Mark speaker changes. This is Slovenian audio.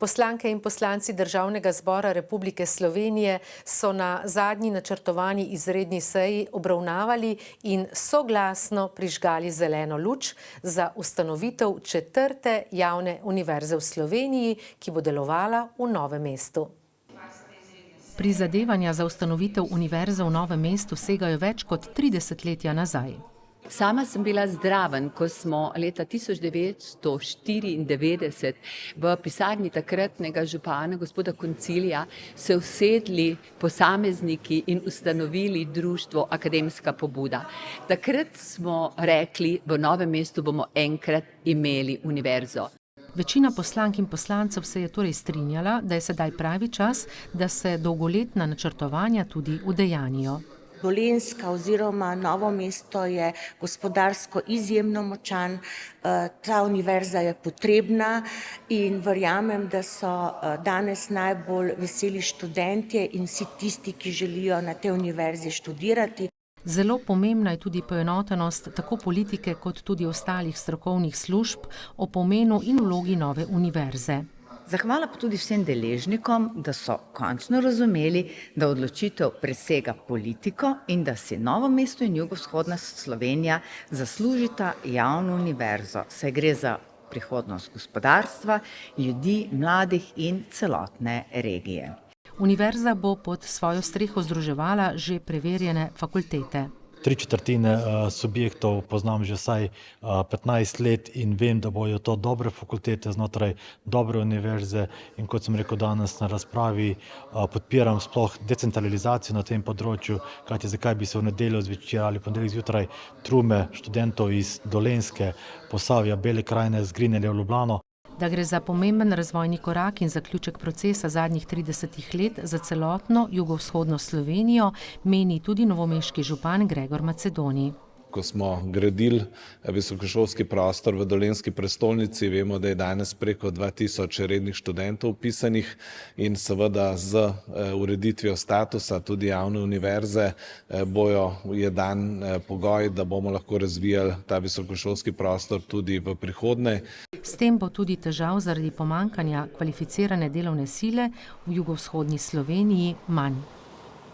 Speaker 1: Poslanke in poslanci Državnega zbora Republike Slovenije so na zadnji načrtovani izredni seji obravnavali in soglasno prižgali zeleno luč za ustanovitev 4. javne univerze v Sloveniji, ki bo delovala v Novem mestu. Prizadevanja za ustanovitev univerze v Novem mestu segajo več kot 3 desetletja nazaj.
Speaker 2: Sama sem bila zraven, ko smo leta 1994 v pisarni takratnega župana gospoda Koncilija se usedli posamezniki in ustanovili društvo Akademska pobuda. Takrat smo rekli, v Novem mestu bomo enkrat imeli univerzo.
Speaker 1: Večina poslank in poslancev se je torej strinjala, da je sedaj pravi čas, da se dolgoletna načrtovanja tudi udejanijo.
Speaker 3: Dolenjska oziroma Novo mesto je gospodarsko izjemno močan, ta univerza je potrebna in verjamem, da so danes najbolj veseli študentje in vsi tisti, ki želijo na tej univerzi študirati.
Speaker 1: Zelo pomembna je tudi poenotenost tako politike kot tudi ostalih strokovnih služb o pomenu in vlogi nove univerze.
Speaker 4: Zahvala pa tudi vsem deležnikom, da so končno razumeli, da odločitev presega politiko in da si Novo mesto in jugovzhodna Slovenija zaslužita javno univerzo, saj gre za prihodnost gospodarstva, ljudi, mladih in celotne regije.
Speaker 1: Univerza bo pod svojo streho združevala že preverjene fakultete.
Speaker 5: 3/4 subjektov poznam že vsaj 15 let in vem, da bojo to dobre fakultete znotraj dobre univerze in kot sem rekel danes na razpravi, podpiram sploh decentralizacijo na tem področju, kajti zakaj bi se v nedeljo zvečer ali ponedeljek zjutraj trume študentov iz Dolenjske, Posavja, Bele krajine zgrinjali v Ljubljano.
Speaker 1: Da gre za pomemben razvojni korak in zaključek procesa zadnjih 30 let za celotno jugovzhodno Slovenijo, meni tudi novomeški župan Gregor Macedoni.
Speaker 6: Ko smo gradili visokošolski prostor v dolenjski prestolnici, vemo, da je danes preko 2000 rednih študentov vpisanih in seveda z ureditvijo statusa tudi javne univerze je dan pogoj, da bomo lahko razvijali ta visokošolski prostor tudi v prihodnje.
Speaker 1: S tem bo tudi težav zaradi pomanjkanja kvalificirane delovne sile v jugovzhodni Sloveniji manj.